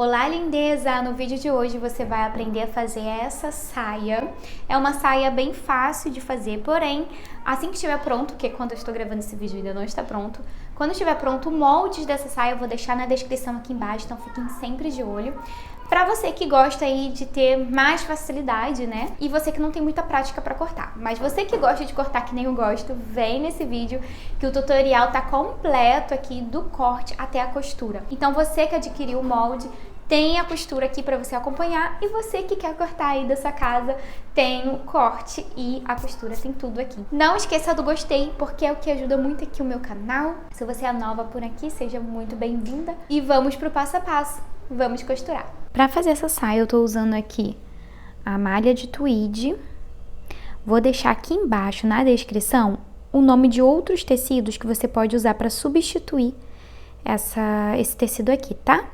Olá, lindeza! No vídeo de hoje você vai aprender a fazer essa saia. É uma saia bem fácil de fazer, porém, assim que estiver pronto, que quando eu estou gravando esse vídeo ainda não está pronto, quando estiver pronto, o molde dessa saia eu vou deixar na descrição aqui embaixo, então fiquem sempre de olho. Pra você que gosta aí de ter mais facilidade, né? E você que não tem muita prática pra cortar. Mas você que gosta de cortar que nem eu gosto, vem nesse vídeo que o tutorial tá completo aqui do corte até a costura. Então você que adquiriu o molde, tem a costura aqui pra você acompanhar. E você que quer cortar aí da sua casa, tem o corte e a costura, tem tudo aqui. Não esqueça do gostei, porque é o que ajuda muito aqui o meu canal. Se você é nova por aqui, seja muito bem-vinda. E vamos pro passo a passo. Vamos costurar. Para fazer essa saia, eu tô usando aqui a malha de tweed. Vou deixar aqui embaixo na descrição o nome de outros tecidos que você pode usar para substituir esse tecido aqui, tá?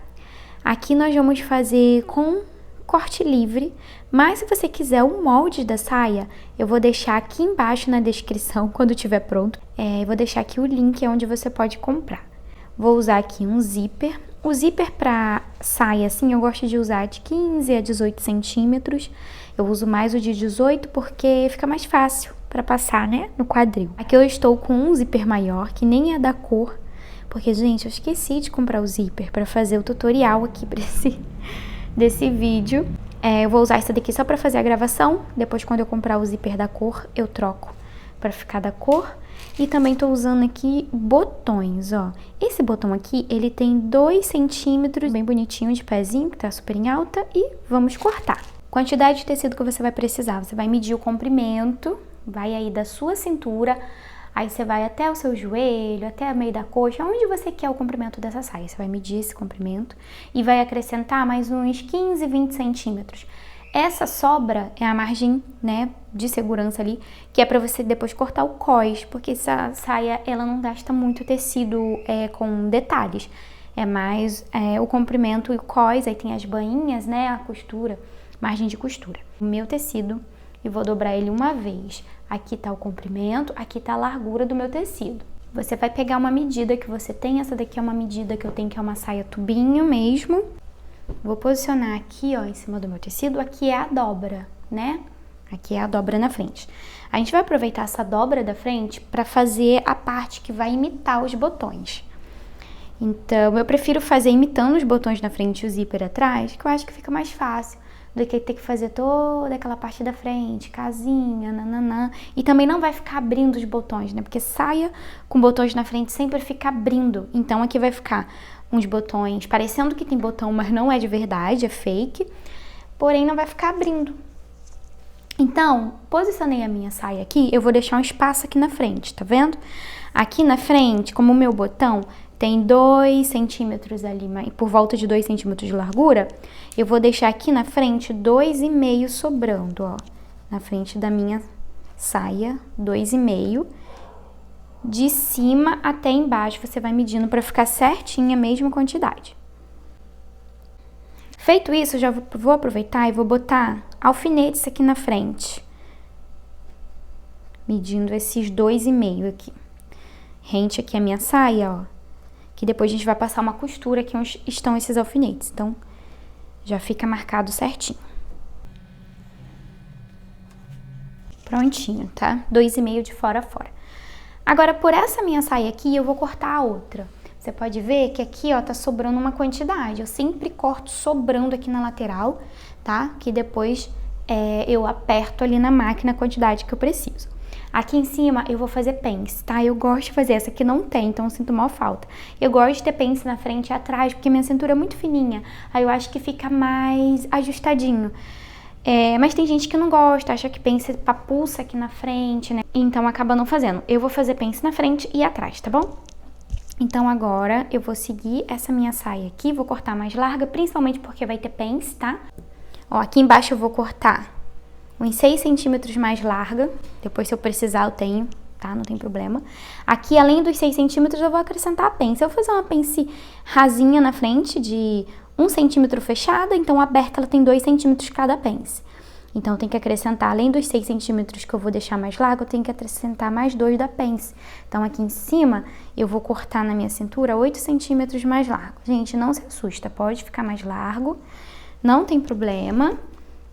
Aqui nós vamos fazer com corte livre, mas se você quiser o molde da saia, eu vou deixar aqui embaixo na descrição quando estiver pronto. Eu vou deixar aqui o link onde você pode comprar. Vou usar aqui um zíper. O zíper para saia, assim, eu gosto de usar de 15 a 18 centímetros. Eu uso mais o de 18 porque fica mais fácil para passar, né, no quadril. Aqui eu estou com um zíper maior, que nem é da cor, porque, gente, eu esqueci de comprar o zíper para fazer o tutorial aqui desse vídeo. Eu vou usar esse daqui só para fazer a gravação. Depois, quando eu comprar o zíper da cor, eu troco para ficar da cor. E também tô usando aqui botões, ó. Esse botão aqui, ele tem 2 centímetros, bem bonitinho, de pezinho, que tá super em alta. E vamos cortar. Quantidade de tecido que você vai precisar. Você vai medir o comprimento, vai aí da sua cintura, aí você vai até o seu joelho, até a meio da coxa, onde você quer o comprimento dessa saia. Você vai medir esse comprimento e vai acrescentar mais uns 15, 20 centímetros. Essa sobra é a margem, né, de segurança ali, que é pra você depois cortar o cós, porque essa saia, ela não gasta muito tecido com detalhes. É mais o comprimento e o cós, aí tem as bainhas, né, a costura, margem de costura. O meu tecido, eu vou dobrar ele uma vez. Aqui tá o comprimento, aqui tá a largura do meu tecido. Você vai pegar uma medida que você tem, essa daqui é uma medida que eu tenho, que é uma saia tubinho mesmo. Vou posicionar aqui, ó, em cima do meu tecido. Aqui é a dobra, né? Aqui é a dobra na frente. A gente vai aproveitar essa dobra da frente para fazer a parte que vai imitar os botões. Então, eu prefiro fazer imitando os botões na frente e o zíper atrás, que eu acho que fica mais fácil do que ter que fazer toda aquela parte da frente, casinha, nananã. E também não vai ficar abrindo os botões, né? Porque saia com botões na frente sempre fica abrindo. Então, aqui vai ficar uns botões parecendo que tem botão, mas não é de verdade, é fake. Porém, não vai ficar abrindo. Então, posicionei a minha saia aqui, eu vou deixar um espaço aqui na frente, tá vendo? Aqui na frente, como o meu botão tem 2 centímetros ali, por volta de 2 centímetros de largura, eu vou deixar aqui na frente 2,5 sobrando, ó. Na frente da minha saia, 2,5. De cima até embaixo, você vai medindo para ficar certinha a mesma quantidade. Feito isso, eu já vou aproveitar e vou botar alfinetes aqui na frente. Medindo esses 2,5 aqui. Rente aqui a minha saia, ó. Que depois a gente vai passar uma costura aqui onde estão esses alfinetes. Então, já fica marcado certinho. Prontinho, tá? 2,5 de fora a fora. Agora, por essa minha saia aqui, eu vou cortar a outra. Você pode ver que aqui, ó, tá sobrando uma quantidade. Eu sempre corto sobrando aqui na lateral, tá? Que depois eu aperto ali na máquina a quantidade que eu preciso. Aqui em cima eu vou fazer pence, tá? Eu gosto de fazer, essa aqui não tem, então eu sinto mal falta. Eu gosto de ter pence na frente e atrás, porque minha cintura é muito fininha. Aí eu acho que fica mais ajustadinho. Mas tem gente que não gosta, acha que pence papuça aqui na frente, né? Então acaba não fazendo. Eu vou fazer pence na frente e atrás, tá bom? Então agora eu vou seguir essa minha saia aqui, vou cortar mais larga, principalmente porque vai ter pence, tá? Ó, aqui embaixo eu vou cortar uns 6 centímetros mais larga, depois se eu precisar eu tenho, tá? Não tem problema. Aqui, além dos 6 centímetros, eu vou acrescentar a pence. Eu vou fazer uma pence rasinha na frente de 1 centímetro fechada, então aberta ela tem 2 centímetros cada pence. Então, eu tenho que acrescentar, além dos 6 centímetros que eu vou deixar mais largo, eu tenho que acrescentar mais 2 da pence. Então, aqui em cima, eu vou cortar na minha cintura 8 centímetros mais largo. Gente, não se assusta, pode ficar mais largo, não tem problema.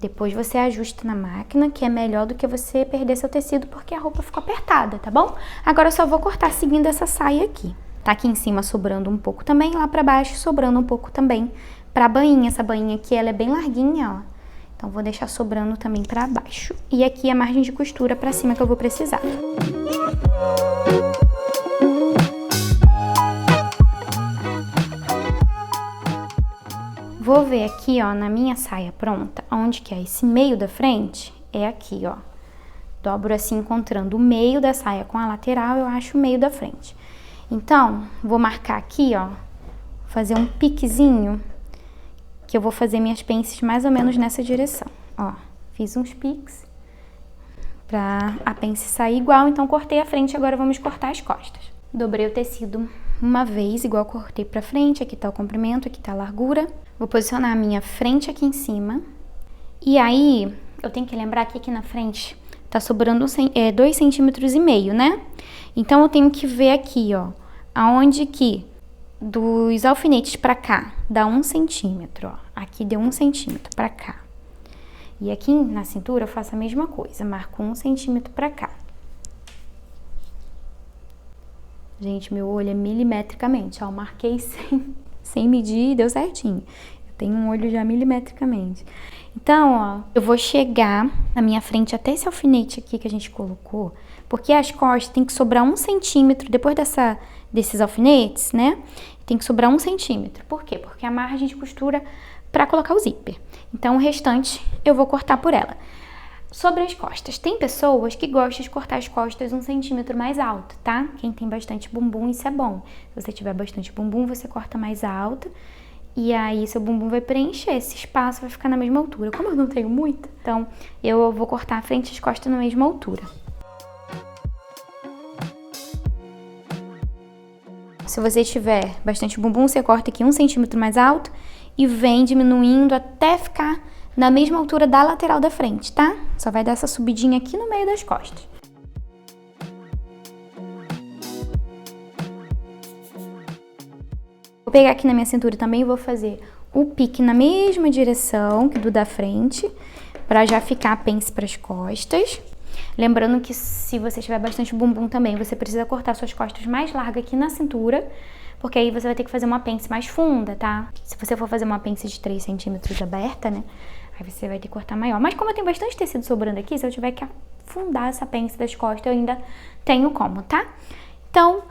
Depois você ajusta na máquina, que é melhor do que você perder seu tecido, porque a roupa ficou apertada, tá bom? Agora eu só vou cortar seguindo essa saia aqui. Tá aqui em cima sobrando um pouco também, lá pra baixo sobrando um pouco também pra bainha. Essa bainha aqui, ela é bem larguinha, ó. Então, vou deixar sobrando também pra baixo. E aqui a margem de costura pra cima que eu vou precisar. Vou ver aqui, ó, na minha saia pronta, onde que é esse meio da frente, é aqui, ó. Dobro assim, encontrando o meio da saia com a lateral, eu acho o meio da frente. Então, vou marcar aqui, ó, fazer um piquezinho, que eu vou fazer minhas pences mais ou menos nessa direção. Ó, fiz uns piques pra a pence sair igual, então cortei a frente, agora vamos cortar as costas. Dobrei o tecido uma vez, igual cortei pra frente, aqui tá o comprimento, aqui tá a largura. Vou posicionar a minha frente aqui em cima. E aí, eu tenho que lembrar que aqui na frente tá sobrando 2,5 centímetros, né? Então, eu tenho que ver aqui, ó, aonde que dos alfinetes pra cá dá 1 centímetro, ó. Aqui deu 1 centímetro pra cá. E aqui na cintura eu faço a mesma coisa, marco 1 centímetro pra cá. Gente, meu olho é milimetricamente, ó, eu marquei sem medir e deu certinho. Eu tenho um olho já milimetricamente. Então, ó, eu vou chegar na minha frente até esse alfinete aqui que a gente colocou, porque as costas tem que sobrar 1 centímetro, depois desses alfinetes, né? Tem que sobrar 1 centímetro. Por quê? Porque é a margem de costura para colocar o zíper. Então, o restante eu vou cortar por ela. Sobre as costas, tem pessoas que gostam de cortar as costas 1 centímetro mais alto, tá? Quem tem bastante bumbum, isso é bom. Se você tiver bastante bumbum, você corta mais alto. E aí, seu bumbum vai preencher esse espaço, vai ficar na mesma altura. Como eu não tenho muito, então eu vou cortar a frente e as costas na mesma altura. Se você tiver bastante bumbum, você corta aqui 1 centímetro mais alto e vem diminuindo até ficar na mesma altura da lateral da frente, tá? Só vai dar essa subidinha aqui no meio das costas. Vou pegar aqui na minha cintura também e vou fazer o pique na mesma direção que do da frente, pra já ficar a pence pras costas. Lembrando que se você tiver bastante bumbum também, você precisa cortar suas costas mais largas aqui na cintura, porque aí você vai ter que fazer uma pence mais funda, tá? Se você for fazer uma pence de 3 centímetros aberta, né? Aí você vai ter que cortar maior. Mas como eu tenho bastante tecido sobrando aqui, se eu tiver que afundar essa pence das costas, eu ainda tenho como, tá? Então,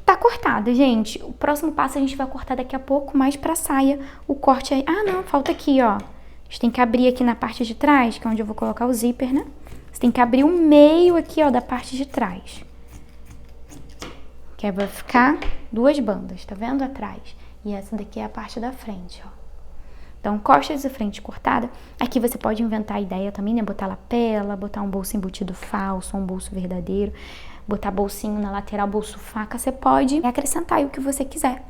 tá cortado, gente. O próximo passo a gente vai cortar daqui a pouco mais pra saia. O corte aí... Ah, não, falta aqui, ó. A gente tem que abrir aqui na parte de trás, que é onde eu vou colocar o zíper, né? Você tem que abrir o meio aqui, ó, da parte de trás. Que aí vai ficar 2 bandas, tá vendo? Atrás. E essa daqui é a parte da frente, ó. Então, costas e frente cortada. Aqui você pode inventar a ideia também, né? Botar lapela, botar um bolso embutido falso, um bolso verdadeiro. Botar bolsinho na lateral, bolso faca. Você pode acrescentar aí o que você quiser.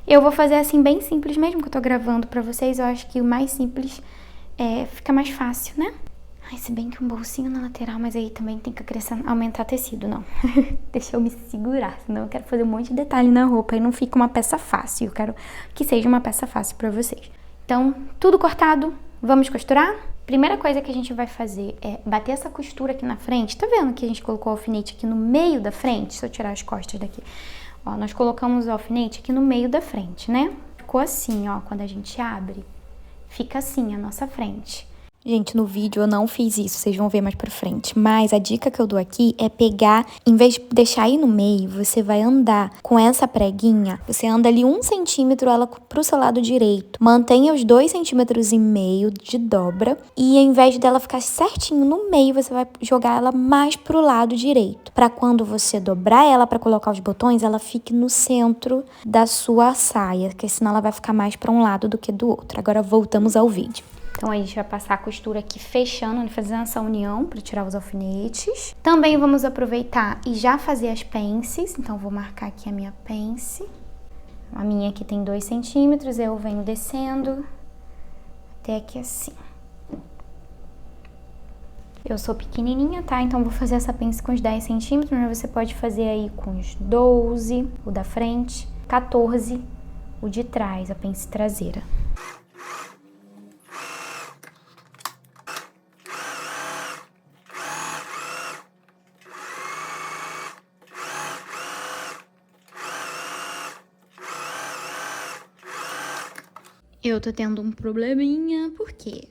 Eu vou fazer assim bem simples mesmo, que eu tô gravando pra vocês. Eu acho que o mais simples fica mais fácil, né? Ai, se bem que um bolsinho na lateral, mas aí também tem que aumentar tecido, não. Deixa eu me segurar, senão eu quero fazer um monte de detalhe na roupa e não fica uma peça fácil. Eu quero que seja uma peça fácil pra vocês. Então, tudo cortado, vamos costurar? Primeira coisa que a gente vai fazer é bater essa costura aqui na frente. Tá vendo que a gente colocou o alfinete aqui no meio da frente? Se eu tirar as costas daqui. Ó, nós colocamos o alfinete aqui no meio da frente, né? Ficou assim, ó, quando a gente abre, fica assim a nossa frente. Gente, no vídeo eu não fiz isso, vocês vão ver mais pra frente. Mas a dica que eu dou aqui é pegar, em vez de deixar aí no meio, você vai andar com essa preguinha. Você anda ali 1 centímetro ela pro seu lado direito. Mantenha os 2,5 centímetros de dobra. E em vez dela ficar certinho no meio, você vai jogar ela mais pro lado direito. Pra quando você dobrar ela pra colocar os botões, ela fique no centro da sua saia. Porque senão ela vai ficar mais pra um lado do que do outro. Agora voltamos ao vídeo. Então, a gente vai passar a costura aqui fechando, fazendo essa união para tirar os alfinetes. Também vamos aproveitar e já fazer as pences. Então, vou marcar aqui a minha pence. A minha aqui tem 2 centímetros, eu venho descendo até aqui assim. Eu sou pequenininha, tá? Então vou fazer essa pence com os 10 centímetros, mas você pode fazer aí com os 12, o da frente, 14, o de trás, a pence traseira. Eu tô tendo um probleminha, porque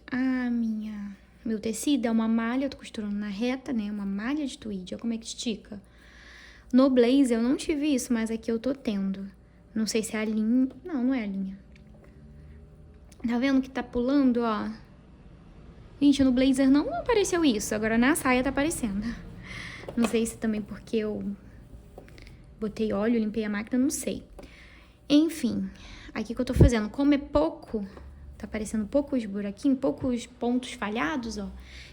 meu tecido é uma malha, eu tô costurando na reta, né? Uma malha de tweed, olha como é que estica. No blazer eu não tive isso, mas aqui eu tô tendo. Não sei se é a linha... Não é a linha. Tá vendo que tá pulando, ó? Gente, no blazer não apareceu isso, agora na saia tá aparecendo. Não sei se também porque eu botei óleo, limpei a máquina, não sei. Enfim, aqui que eu tô fazendo, como é pouco, tá aparecendo poucos buraquinhos, poucos pontos falhados, ó.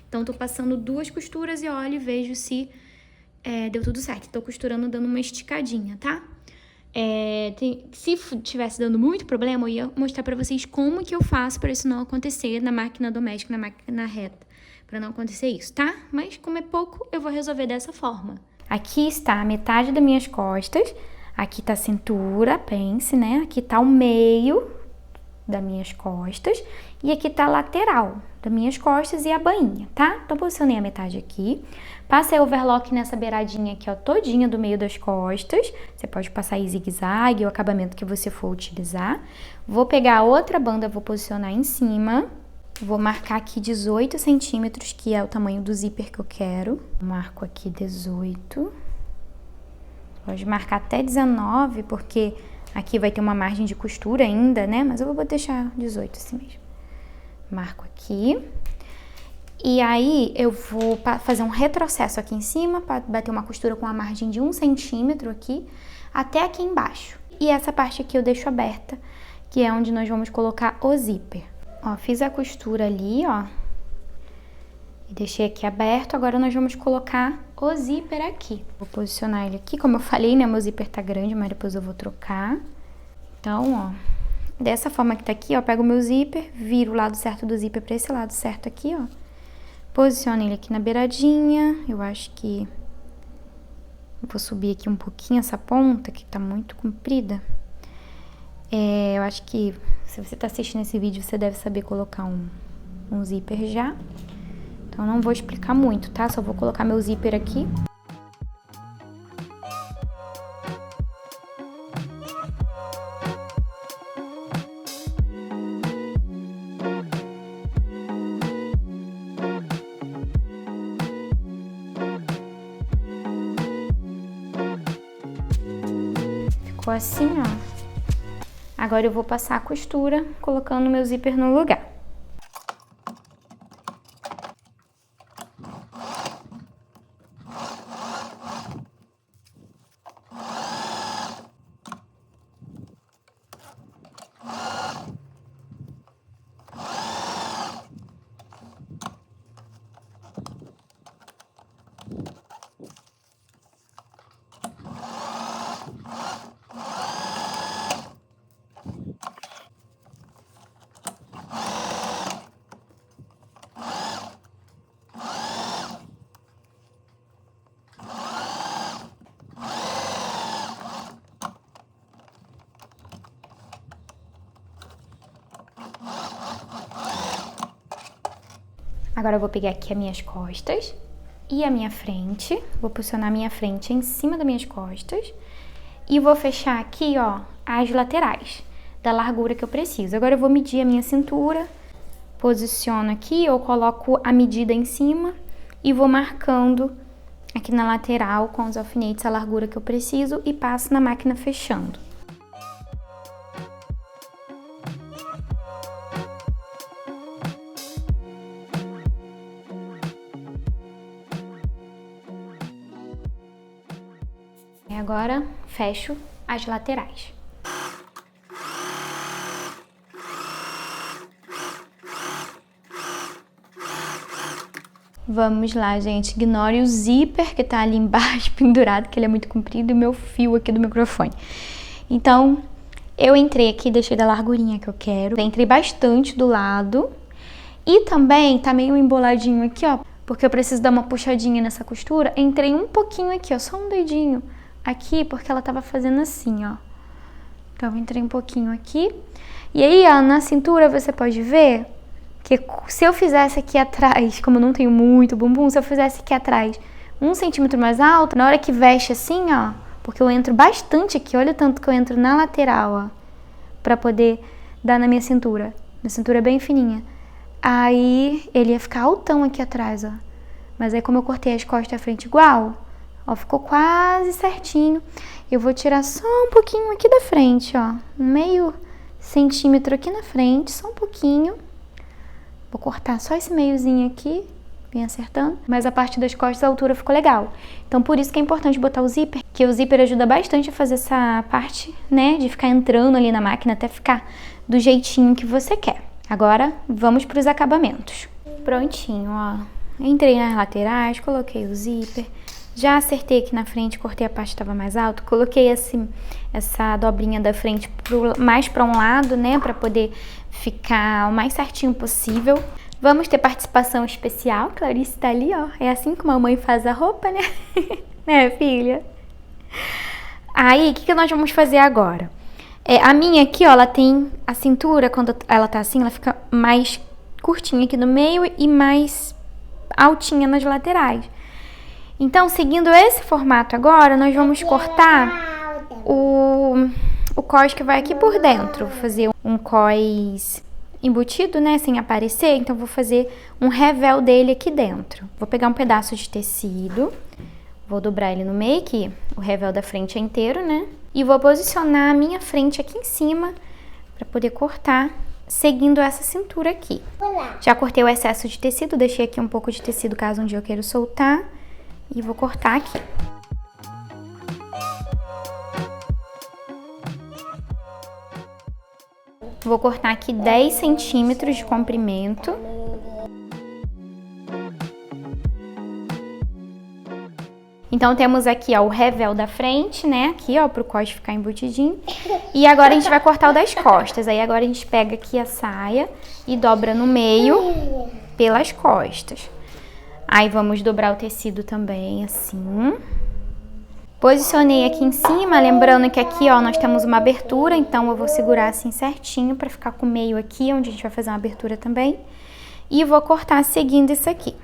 Então, tô passando 2 costuras e olho e vejo se deu tudo certo. Tô costurando, dando uma esticadinha, tá? Se tivesse dando muito problema, eu ia mostrar pra vocês como que eu faço pra isso não acontecer na máquina doméstica, na máquina reta. Pra não acontecer isso, tá? Mas como é pouco, eu vou resolver dessa forma. Aqui está a metade das minhas costas. Aqui tá a cintura, a pence, né? Aqui tá o meio das minhas costas. E aqui tá a lateral das minhas costas e a bainha, tá? Então, posicionei a metade aqui. Passei overlock nessa beiradinha aqui, ó, todinha do meio das costas. Você pode passar aí zigue-zague, o acabamento que você for utilizar. Vou pegar a outra banda, vou posicionar em cima. Vou marcar aqui 18 centímetros, que é o tamanho do zíper que eu quero. Marco aqui 18. Pode marcar até 19, porque aqui vai ter uma margem de costura ainda, né? Mas eu vou deixar 18 assim mesmo. Marco aqui. E aí, eu vou fazer um retrocesso aqui em cima, para bater uma costura com a margem de 1 centímetro aqui, até aqui embaixo. E essa parte aqui eu deixo aberta, que é onde nós vamos colocar o zíper. Ó, fiz a costura ali, ó. E deixei aqui aberto, agora nós vamos colocar o zíper aqui. Vou posicionar ele aqui, como eu falei, né, meu zíper tá grande, mas depois eu vou trocar. Então, ó, dessa forma que tá aqui, ó, pego o meu zíper, viro o lado certo do zíper pra esse lado certo aqui, ó. Posiciono ele aqui na beiradinha, eu acho que... Vou subir aqui um pouquinho essa ponta, que tá muito comprida. Eu acho que, se você tá assistindo esse vídeo, você deve saber colocar um zíper já. Então, não vou explicar muito, tá? Só vou colocar meu zíper aqui. Ficou assim, ó. Agora eu vou passar a costura, colocando meu zíper no lugar. Agora eu vou pegar aqui as minhas costas e a minha frente. Vou posicionar a minha frente em cima das minhas costas. E vou fechar aqui, ó, as laterais da largura que eu preciso. Agora eu vou medir a minha cintura. Posiciono aqui, eu coloco a medida em cima e vou marcando aqui na lateral com os alfinetes a largura que eu preciso e passo na máquina fechando. Agora, fecho as laterais. Vamos lá, gente. Ignore o zíper que tá ali embaixo pendurado, que ele é muito comprido, e o meu fio aqui do microfone. Então, eu entrei aqui, deixei da largurinha que eu quero. Entrei bastante do lado. E também tá meio emboladinho aqui, ó, porque eu preciso dar uma puxadinha nessa costura. Entrei um pouquinho aqui, ó, só um dedinho aqui, porque ela tava fazendo assim, ó. Então, eu entrei um pouquinho aqui. E aí, ó, na cintura você pode ver que se eu fizesse aqui atrás, como eu não tenho muito bumbum, se eu fizesse aqui atrás 1 centímetro mais alto, na hora que veste assim, ó, porque eu entro bastante aqui, olha o tanto que eu entro na lateral, ó, pra poder dar na minha cintura. Minha cintura é bem fininha. Aí, ele ia ficar altão aqui atrás, ó. Mas aí, como eu cortei as costas e a frente igual, ó, ficou quase certinho. Eu vou tirar só um pouquinho aqui da frente, ó. Meio centímetro aqui na frente, só um pouquinho. Vou cortar só esse meiozinho aqui, bem acertando. Mas a parte das costas, a altura ficou legal. Então, por isso que é importante botar o zíper, que o zíper ajuda bastante a fazer essa parte, né, de ficar entrando ali na máquina até ficar do jeitinho que você quer. Agora, vamos para os acabamentos. Prontinho, ó. Entrei nas laterais, coloquei o zíper. Já acertei aqui na frente, cortei a parte que estava mais alta. Coloquei assim, essa dobrinha da frente mais para um lado, né? Para poder ficar o mais certinho possível. Vamos ter participação especial. Clarice tá ali, ó. É assim que a mamãe faz a roupa, né? Né, filha? Aí, o que nós vamos fazer agora? A minha aqui, ó, ela tem a cintura, quando ela tá assim, ela fica mais curtinha aqui no meio e mais altinha nas laterais. Então, seguindo esse formato agora, nós vamos cortar o cós que vai aqui por dentro. Vou fazer um cós embutido, né, sem aparecer. Então, vou fazer um revel dele aqui dentro. Vou pegar um pedaço de tecido, vou dobrar ele no meio, que o revel da frente é inteiro, né? E vou posicionar a minha frente aqui em cima para poder cortar, seguindo essa cintura aqui. Já cortei o excesso de tecido, deixei aqui um pouco de tecido caso um dia eu queira soltar. E vou cortar aqui. Vou cortar aqui 10 centímetros de comprimento. Então, temos aqui, ó, o revel da frente, né? Aqui, ó, pro cós ficar embutidinho. E agora a gente vai cortar o das costas. Aí, agora a gente pega aqui a saia e dobra no meio pelas costas. Aí, vamos dobrar o tecido também, assim. Posicionei aqui em cima, lembrando que aqui, ó, nós temos uma abertura. Então, eu vou segurar assim certinho pra ficar com o meio aqui, onde a gente vai fazer uma abertura também. E vou cortar seguindo isso aqui.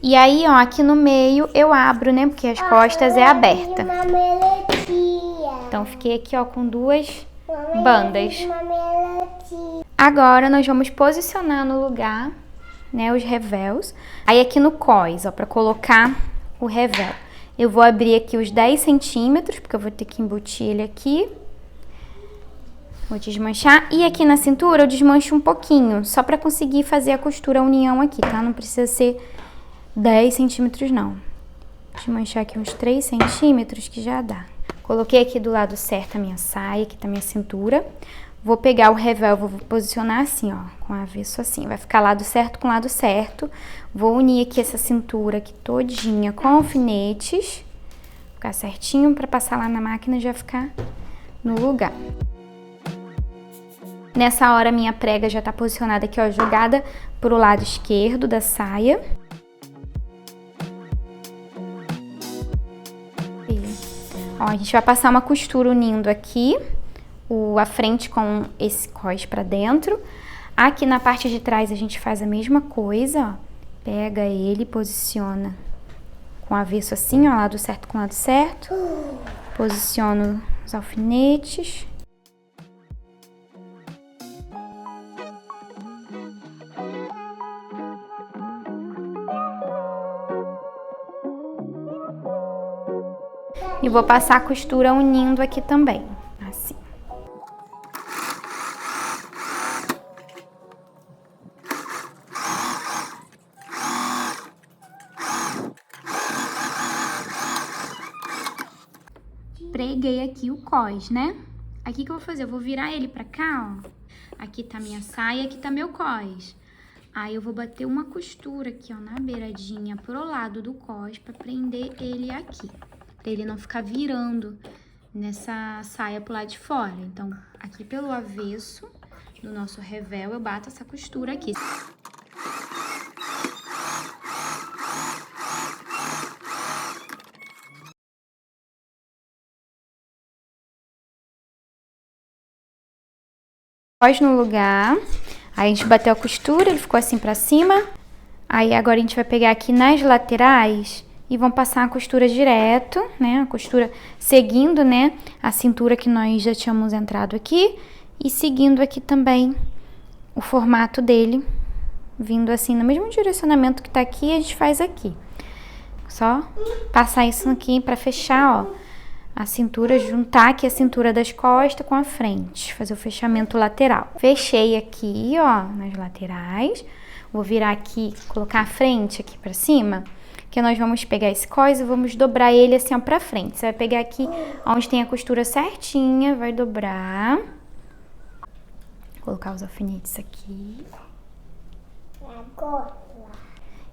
E aí, ó, aqui no meio eu abro, né? Porque as costas é aberta. Então, fiquei aqui, ó, com duas bandas. Agora, nós vamos posicionar no lugar, né, os revels. Aí, aqui no cós, ó, pra colocar o revel. Eu vou abrir aqui os 10 centímetros, porque eu vou ter que embutir ele aqui. Vou desmanchar. E aqui na cintura eu desmancho um pouquinho, só pra conseguir fazer a costura, a união aqui, tá? Não precisa ser 10 centímetros não. Desmanchar aqui uns 3 centímetros que já dá. Coloquei aqui do lado certo a minha saia, aqui tá a minha cintura. Vou pegar o revel, vou posicionar assim, ó, com o avesso assim. Vai ficar lado certo com lado certo. Vou unir aqui essa cintura aqui todinha com alfinetes. Ficar certinho pra passar lá na máquina e já ficar no lugar. Nessa hora, minha prega já tá posicionada aqui, ó, jogada pro lado esquerdo da saia. Ó, a gente vai passar uma costura unindo aqui a frente com esse cós pra dentro. Aqui na parte de trás a gente faz a mesma coisa, ó. Pega ele, posiciona com o avesso assim, ó, lado certo com lado certo. Posiciono os alfinetes. E vou passar a costura unindo aqui também, assim. Preguei aqui o cós, né? Aqui que eu vou fazer? Eu vou virar ele pra cá, ó. Aqui tá minha saia, aqui tá meu cós. Aí eu vou bater uma costura aqui, ó, na beiradinha pro lado do cós pra prender ele aqui. para ele não ficar virando nessa saia pro lado de fora. Então, aqui pelo avesso do nosso revel, eu bato essa costura aqui. Cós no lugar, aí a gente bateu a costura, ele ficou assim pra cima. Aí agora a gente vai pegar aqui nas laterais e vamos passar a costura direto, né? A costura seguindo, né, a cintura que nós já tínhamos entrado aqui e seguindo aqui também o formato dele, vindo assim no mesmo direcionamento que tá aqui, a gente faz aqui. Só passar isso aqui pra fechar, ó, a cintura, juntar aqui a cintura das costas com a frente, fazer o fechamento lateral. Fechei aqui, ó, nas laterais. Vou virar aqui, colocar a frente aqui pra cima, que nós vamos pegar esse cós e vamos dobrar ele assim, ó, pra frente. Você vai pegar aqui onde tem a costura certinha, vai dobrar. Colocar os alfinetes aqui.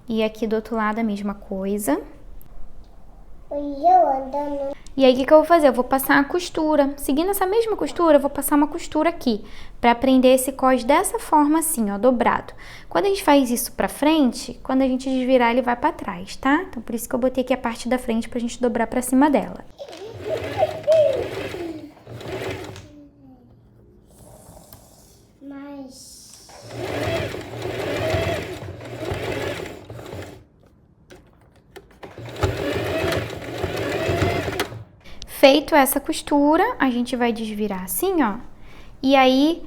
E aqui do outro lado a mesma coisa. E aí, o que eu vou fazer? Eu vou passar a costura. Seguindo essa mesma costura, eu vou passar uma costura aqui, pra prender esse cós dessa forma assim, ó, dobrado. Quando a gente faz isso pra frente, quando a gente desvirar, ele vai pra trás, tá? Então, por isso que eu botei aqui a parte da frente pra gente dobrar pra cima dela. Feito essa costura, a gente vai desvirar assim, ó. E aí,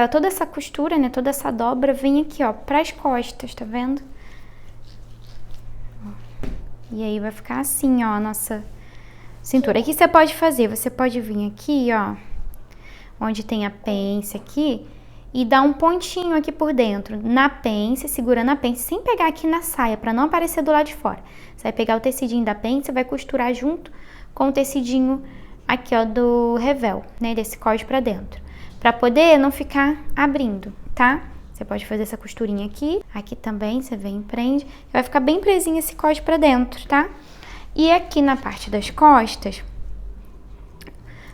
toda essa costura, né, toda essa dobra vem aqui, ó, pras costas, tá vendo? E aí vai ficar assim, ó, a nossa cintura. O que você pode fazer? Você pode vir aqui, ó, onde tem a pence aqui, e dar um pontinho aqui por dentro, na pence, segurando a pence, sem pegar aqui na saia, pra não aparecer do lado de fora. Você vai pegar o tecidinho da pence e vai costurar junto com o tecidinho aqui, ó, do revel, né, desse cós pra dentro, pra poder não ficar abrindo, tá? Você pode fazer essa costurinha aqui também, você vem e prende, vai ficar bem presinho esse cós pra dentro, tá? E aqui na parte das costas,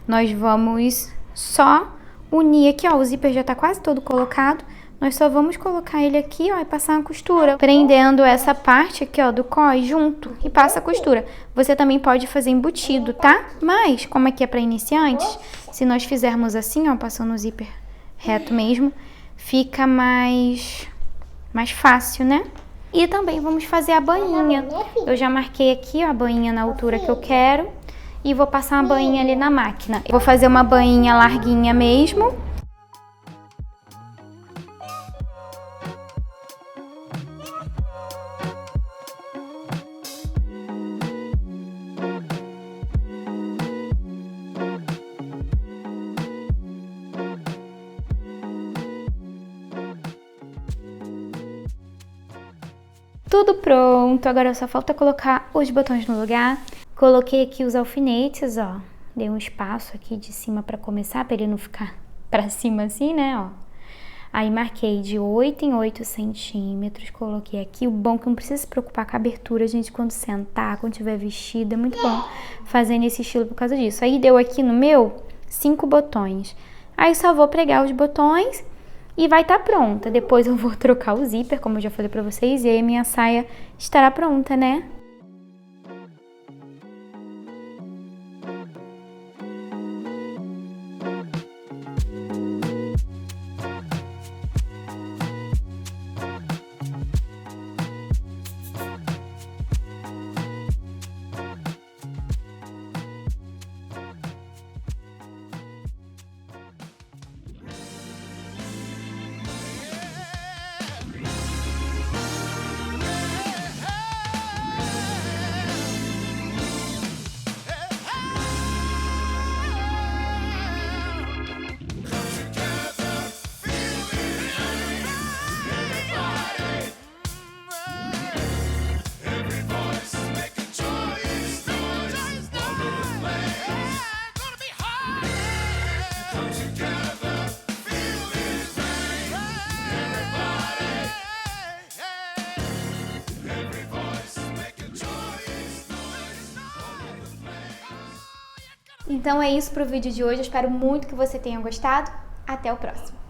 nós vamos só unir aqui, ó, o zíper já tá quase todo colocado, nós só vamos colocar ele aqui, ó, e passar uma costura, prendendo essa parte aqui, ó, do cós junto e passa a costura. Você também pode fazer embutido, tá? Mas, como aqui é para iniciantes, se nós fizermos assim, ó, passando o zíper reto mesmo, fica mais fácil, né? E também vamos fazer a bainha. Eu já marquei aqui, ó, a bainha na altura que eu quero e vou passar uma bainha ali na máquina. Eu vou fazer uma bainha larguinha mesmo. Tudo pronto, agora só falta colocar os botões no lugar. Coloquei aqui os alfinetes, ó. Dei um espaço aqui de cima pra começar, pra ele não ficar pra cima assim, né, ó. Aí marquei de 8 em 8 centímetros, coloquei aqui. O bom é que não precisa se preocupar com a abertura, gente, quando sentar, quando tiver vestido, é muito bom fazer nesse estilo por causa disso. Aí deu aqui no meu 5 botões. Aí só vou pregar os botões e vai estar pronta. Depois eu vou trocar o zíper, como eu já falei pra vocês, e aí a minha saia estará pronta, né? Então é isso pro vídeo de hoje, eu espero muito que você tenha gostado. Até o próximo!